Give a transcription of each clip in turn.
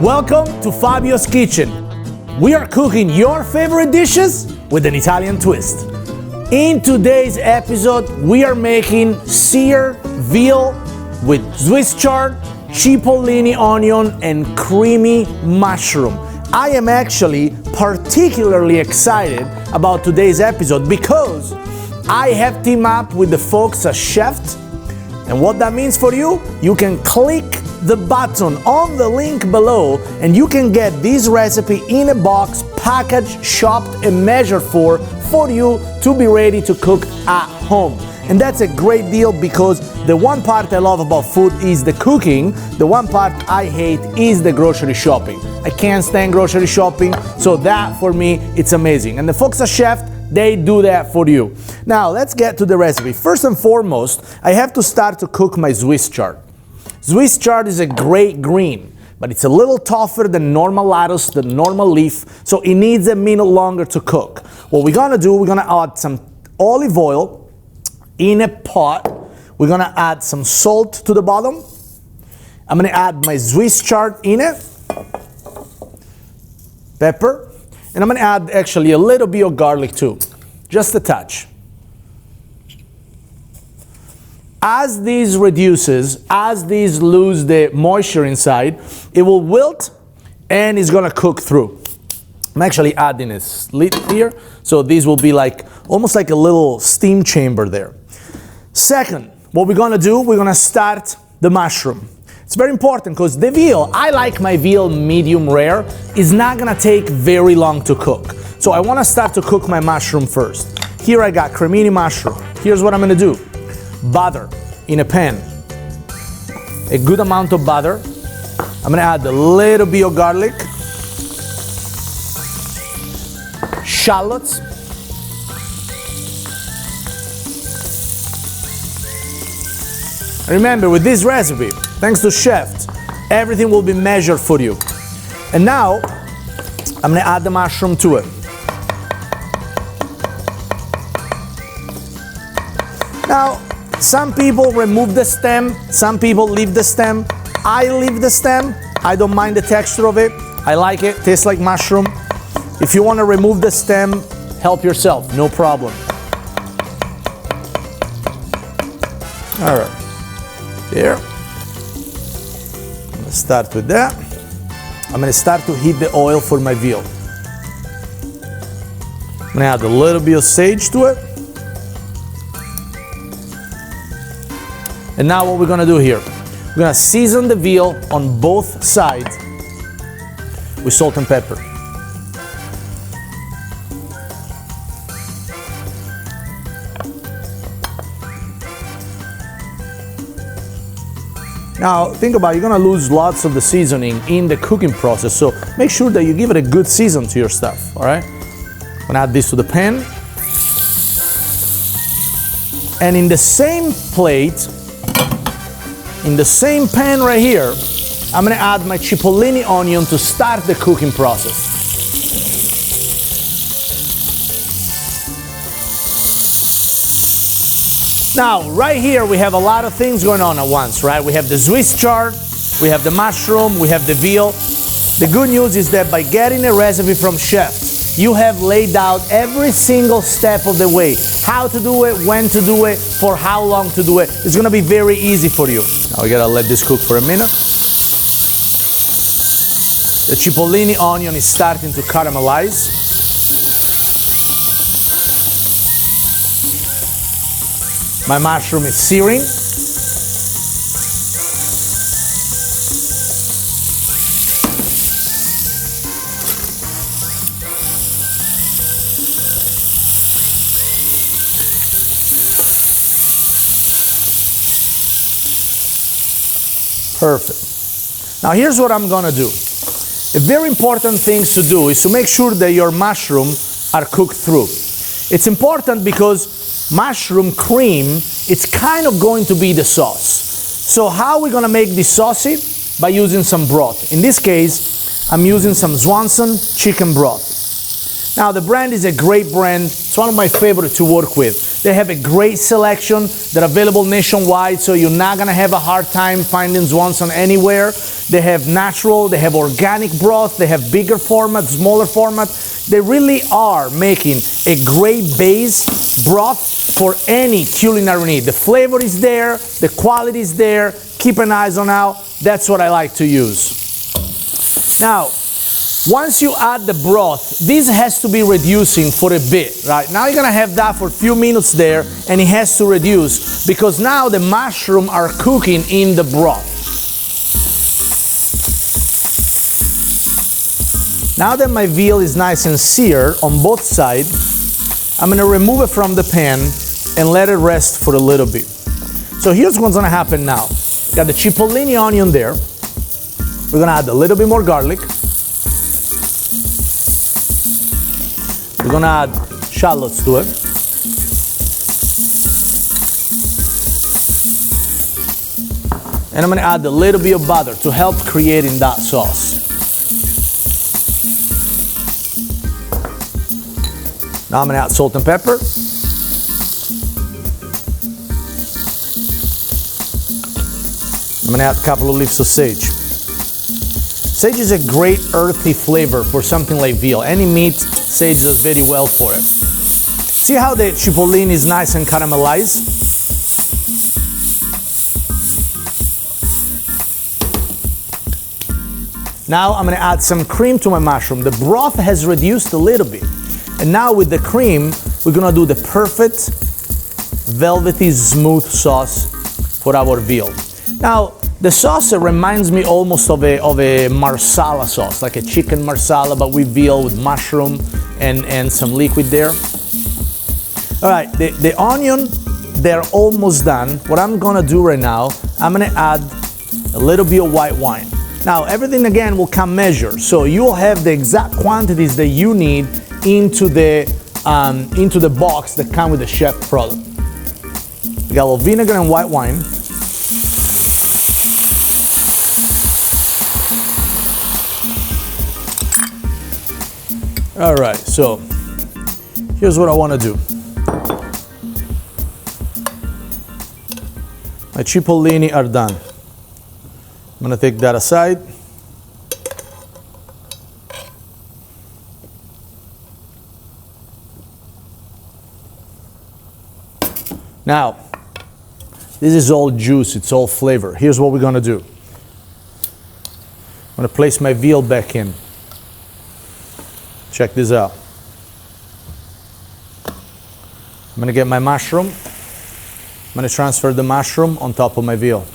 Welcome to Fabio's Kitchen. We are cooking your favorite dishes with an Italian twist. In today's episode, we are making seared veal with Swiss chard, cipollini onion, and creamy mushroom. I am actually particularly excited about today's episode because I have teamed up with the folks at Chef. And what that means for you, you can click the button on the link below and you can get this recipe in a box, packaged, chopped, and measured for you to be ready to cook at home. And that's a great deal because the one part I love about food is the cooking. The one part I hate is the grocery shopping. I can't stand grocery shopping, so that for me, it's amazing. And the folks at Chef, they do that for you. Now, let's get to the recipe. First and foremost, I have to start to cook my Swiss chard. Swiss chard is a great green, but it's a little tougher than normal lettuce, the normal leaf, so it needs a minute longer to cook. What we're gonna do, we're gonna add some olive oil in a pot. We're gonna add some salt to the bottom. I'm gonna add my Swiss chard in it, pepper, and I'm gonna add actually a little bit of garlic too, just a touch. As these reduces, as these lose the moisture inside, it will wilt and it's gonna cook through. I'm actually adding a slit here, so these will be like, almost like a little steam chamber there. Second, what we're gonna do, we're gonna start the mushroom. It's very important because the veal, I like my veal medium rare, is not gonna take very long to cook. So I wanna start to cook my mushroom first. Here I got cremini mushroom. Here's what I'm gonna do. Butter in a pan, a good amount of butter. I'm gonna add a little bit of garlic, shallots, remember with this recipe, thanks to Chef, everything will be measured for you. And now I'm gonna add the mushroom to it. Now, some people remove the stem, some people leave the stem. I leave the stem. I don't mind the texture of it. I like it, tastes like mushroom. If you want to remove the stem, help yourself, no problem. All right, there. I'm gonna start with that. I'm gonna start to heat the oil for my veal. I'm gonna add a little bit of sage to it. And now what we're gonna do here, we're gonna season the veal on both sides with salt and pepper. Now think about it, you're gonna lose lots of the seasoning in the cooking process, so make sure that you give it a good season to your stuff, all right? I'm gonna add this to the pan. And in the same plate, in the same pan right here, I'm gonna add my cipollini onion to start the cooking process. Now, right here we have a lot of things going on at once, right? We have the Swiss chard, we have the mushroom, we have the veal. The good news is that by getting a recipe from Chef, you have laid out every single step of the way. How to do it, when to do it, for how long to do it. It's gonna be very easy for you. Now we gotta let this cook for a minute. The cipollini onion is starting to caramelize. My mushroom is searing. Perfect. Now here's what I'm gonna do. A very important thing to do is to make sure that your mushroom are cooked through. It's important because mushroom cream, it's kind of going to be the sauce. So how are we gonna make this saucy? By using some broth. In this case, I'm using some Swanson chicken broth. Now the brand is a great brand. It's one of my favorites to work with. They have a great selection. They're available nationwide, so you're not gonna have a hard time finding Swanson anywhere. They have natural, they have organic broth, they have bigger format, smaller format. They really are making a great base broth for any culinary need. The flavor is there, the quality is there. Keep an eye on out. That's what I like to use. Now, once you add the broth, this has to be reducing for a bit, right? Now you're gonna have that for a few minutes there, and it has to reduce because now the mushrooms are cooking in the broth. Now that my veal is nice and seared on both sides, I'm gonna remove it from the pan and let it rest for a little bit. So here's what's gonna happen now. Got the cipollini onion there. We're gonna add a little bit more garlic. We're gonna add shallots to it. And I'm gonna add a little bit of butter to help creating that sauce. Now I'm gonna add salt and pepper. I'm gonna add a couple of leaves of sage. Sage is a great earthy flavor for something like veal. Any meat, sage does very well for it. See how the cipollini is nice and caramelized? Now I'm gonna add some cream to my mushroom. The broth has reduced a little bit. And now with the cream, we're gonna do the perfect velvety smooth sauce for our veal. Now, the sauce reminds me almost of a marsala sauce, like a chicken marsala, but with veal, with mushroom and some liquid there. All right, the onion, they're almost done. What I'm gonna do right now, I'm gonna add a little bit of white wine. Now, everything again will come measured, so you'll have the exact quantities that you need into the box that come with the chef product. We got a little vinegar and white wine. All right, so here's what I want to do. My cipollini are done. I'm gonna take that aside. Now, this is all juice, it's all flavor. Here's what we're gonna do. I'm gonna place my veal back in. Check this out. I'm gonna get my mushroom. I'm gonna transfer the mushroom on top of my veal.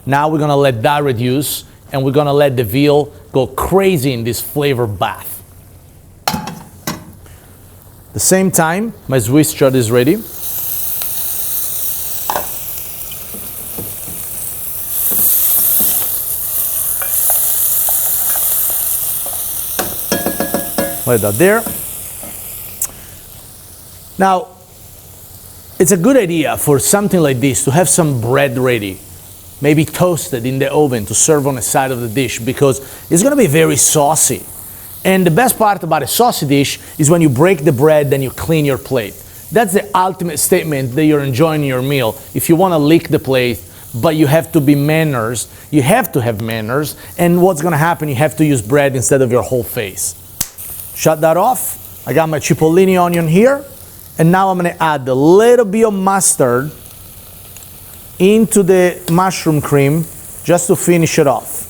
Now we're gonna let that reduce, and we're gonna let the veal go crazy in this flavor bath. At the same time, my Swiss chard is ready. Let that there. Now, it's a good idea for something like this to have some bread ready, maybe toasted in the oven to serve on the side of the dish, because it's gonna be very saucy. And the best part about a saucy dish is when you break the bread, then you clean your plate. That's the ultimate statement that you're enjoying your meal. If you wanna lick the plate, but you have to be manners, you have to have manners, and what's gonna happen, you have to use bread instead of your whole face. Shut that off. I got my cipollini onion here, and now I'm gonna add a little bit of mustard into the mushroom cream just to finish it off.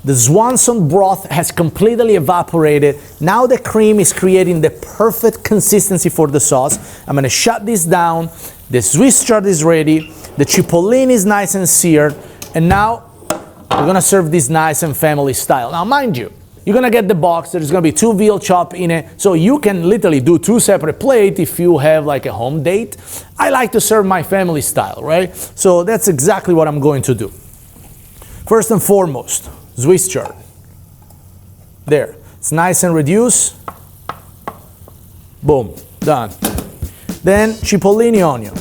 The Swanson broth has completely evaporated. Now the cream is creating the perfect consistency for the sauce. I'm gonna shut this down. The Swiss chard is ready. The cipollini is nice and seared. And now we're gonna serve this nice and family style. Now mind you, you're gonna get the box. There's gonna be 2 veal chop in it. So you can literally do 2 separate plates if you have like a home date. I like to serve my family style, right? So that's exactly what I'm going to do. First and foremost, Swiss chard. There, it's nice and reduced. Boom, done. Then cipollini onion.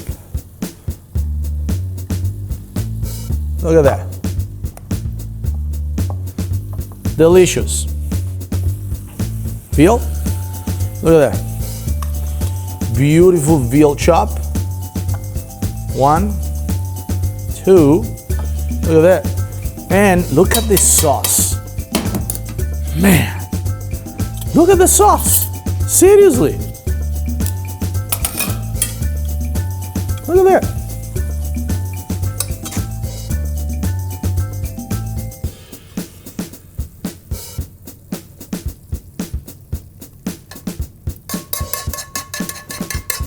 Look at that. delicious. Veal, look at that. Beautiful veal chop. 1, 2, look at that. And look at this sauce. Man, look at the sauce. Seriously. Look at that.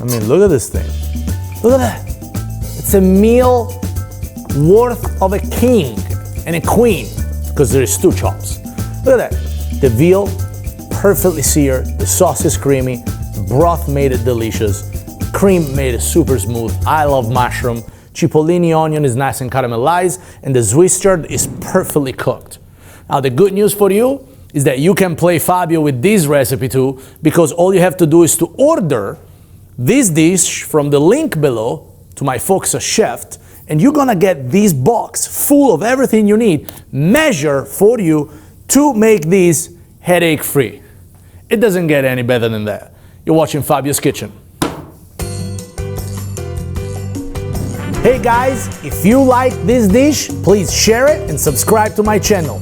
I mean, look at this thing. Look at that. It's a meal worth of a king and a queen because there is 2 chops. Look at that. The veal, perfectly seared. The sauce is creamy. The broth made it delicious. Cream made it super smooth. I love mushroom. Cipollini onion is nice and caramelized. And the Swiss chard is perfectly cooked. Now, the good news for you is that you can play Fabio with this recipe too, because all you have to do is to order this dish from the link below to my folks at Chef, and you're gonna get this box full of everything you need, measure for you to make this headache free. It doesn't get any better than that. You're watching Fabio's Kitchen. Hey guys, if you like this dish, please share it and subscribe to my channel.